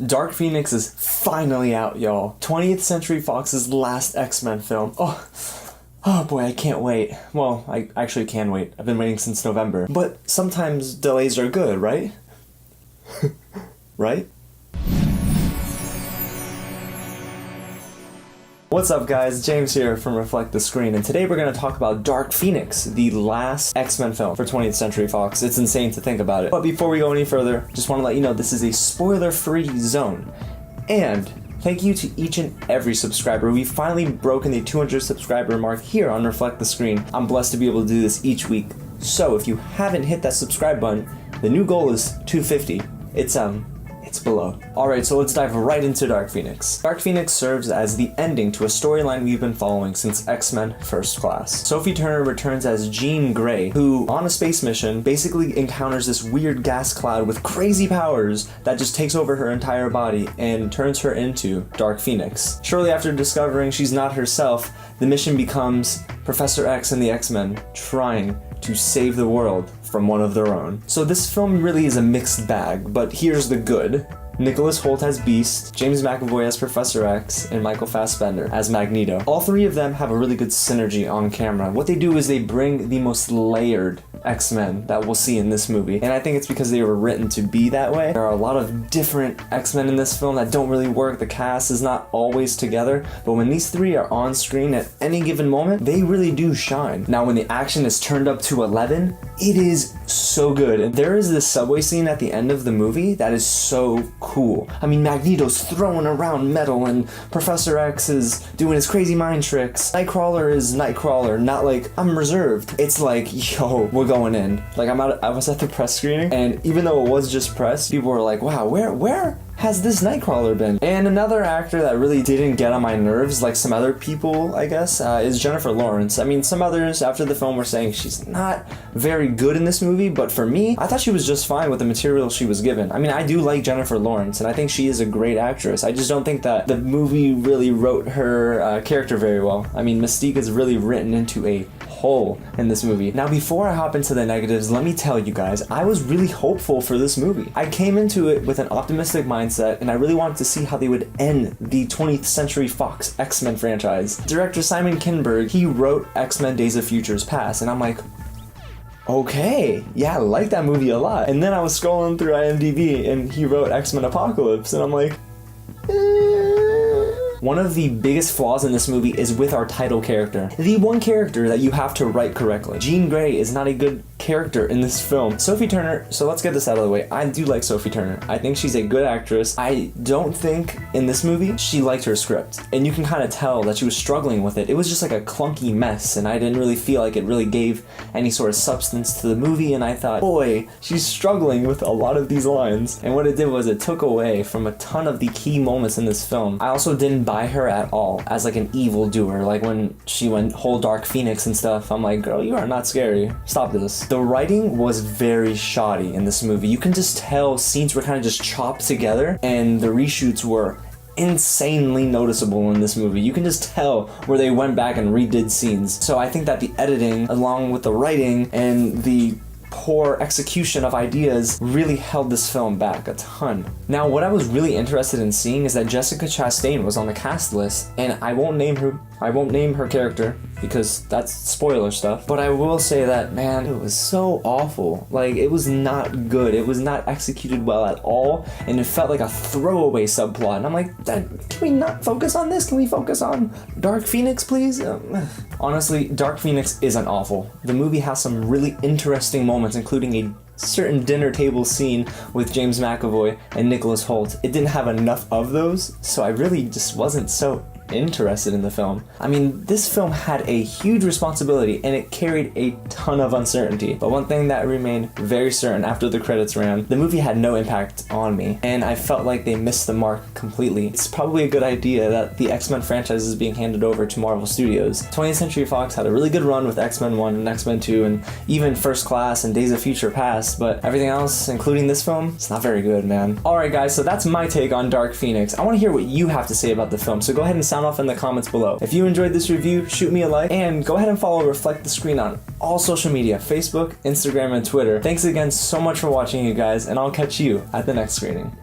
Dark Phoenix is finally out, y'all. 20th Century Fox's last X-Men film. Oh boy, I can't wait. Well, I actually can wait. I've been waiting since November. But sometimes delays are good, right? Right? What's up guys, James here from Reflect the Screen, and today we're going to talk about Dark Phoenix, the last X-Men film for 20th Century Fox. It's insane to think about it. But before we go any further, just want to let you know this is a spoiler-free zone. And thank you to each and every subscriber. We've finally broken the 200 subscriber mark here on Reflect the Screen. I'm blessed to be able to do this each week. So if you haven't hit that subscribe button, the new goal is 250. It's below. Alright, so let's dive right into Dark Phoenix. Dark Phoenix serves as the ending to a storyline we've been following since X-Men First Class. Sophie Turner returns as Jean Grey, who, on a space mission, basically encounters this weird gas cloud with crazy powers that just takes over her entire body and turns her into Dark Phoenix. Shortly after discovering she's not herself, the mission becomes Professor X and the X-Men trying to save the world from one of their own. So this film really is a mixed bag, but here's the good. Nicholas Hoult as Beast, James McAvoy as Professor X, and Michael Fassbender as Magneto. All three of them have a really good synergy on camera. What they do is they bring the most layered X-Men that we'll see in this movie, and I think it's because they were written to be that way. There are a lot of different X-Men in this film that don't really work. The cast is not always together, but when these three are on screen at any given moment, they really do shine. Now when the action is turned up to 11, it is so good. And there is this subway scene at the end of the movie that is so cool. I mean, Magneto's throwing around metal and Professor X is doing his crazy mind tricks. Nightcrawler is Nightcrawler, not like, I'm reserved. It's like, yo, we're going in. Like, I was at the press screening, and even though it was just press, people were like, wow, where has this Nightcrawler been? And another actor that really didn't get on my nerves, like some other people, I guess, is Jennifer Lawrence. I mean, some others after the film were saying she's not very good in this movie, but for me, I thought she was just fine with the material she was given. I mean, I do like Jennifer Lawrence, and I think she is a great actress. I just don't think that the movie really wrote her character very well. I mean, Mystique is really written into a hole in this movie. Now, before I hop into the negatives, let me tell you guys, I was really hopeful for this movie. I came into it with an optimistic mindset, and I really wanted to see how they would end the 20th Century Fox X-Men franchise. Director Simon Kinberg, he wrote X-Men Days of Futures Past, and I'm like, okay, yeah, I like that movie a lot. And then I was scrolling through IMDb, and he wrote X-Men Apocalypse, and I'm like, One of the biggest flaws in this movie is with our title character. The one character that you have to write correctly. Jean Grey is not a good character in this film. Sophie Turner, so let's get this out of the way. I do like Sophie Turner. I think she's a good actress. I don't think in this movie she liked her script. And you can kind of tell that she was struggling with it. It was just like a clunky mess, and I didn't really feel like it really gave any sort of substance to the movie, and I thought, boy, she's struggling with a lot of these lines. And what it did was it took away from a ton of the key moments in this film. I also didn't buy her at all as like an evildoer. Like when she went whole Dark Phoenix and stuff, I'm like, girl, you are not scary. Stop this. The writing was very shoddy in this movie. You can just tell scenes were kind of just chopped together, and the reshoots were insanely noticeable in this movie. You can just tell where they went back and redid scenes. So I think that the editing, along with the writing and the poor execution of ideas, really held this film back a ton. Now, what I was really interested in seeing is that Jessica Chastain was on the cast list, and I won't name her character because that's spoiler stuff, but I will say that, man, it was so awful. Like, it was not good. It was not executed well at all, and it felt like a throwaway subplot, and I'm like, can we not focus on this? Can we focus on Dark Phoenix, please? Honestly, Dark Phoenix isn't awful. The movie has some really interesting moments, including a certain dinner table scene with James McAvoy and Nicholas Hoult. It didn't have enough of those, so I really just wasn't so interested in the film. I mean, this film had a huge responsibility and it carried a ton of uncertainty, but one thing that remained very certain after the credits ran, the movie had no impact on me, and I felt like they missed the mark completely. It's probably a good idea that the X-Men franchise is being handed over to Marvel Studios. 20th Century Fox had a really good run with X-Men 1 and X-Men 2 and even First Class and Days of Future Past, but everything else, including this film, it's not very good, man. Alright guys, so that's my take on Dark Phoenix. I want to hear what you have to say about the film, so go ahead and sound off in the comments below. If you enjoyed this review, shoot me a like, and go ahead and follow Reflect the Screen on all social media, Facebook, Instagram, and Twitter. Thanks again so much for watching, you guys, and I'll catch you at the next screening.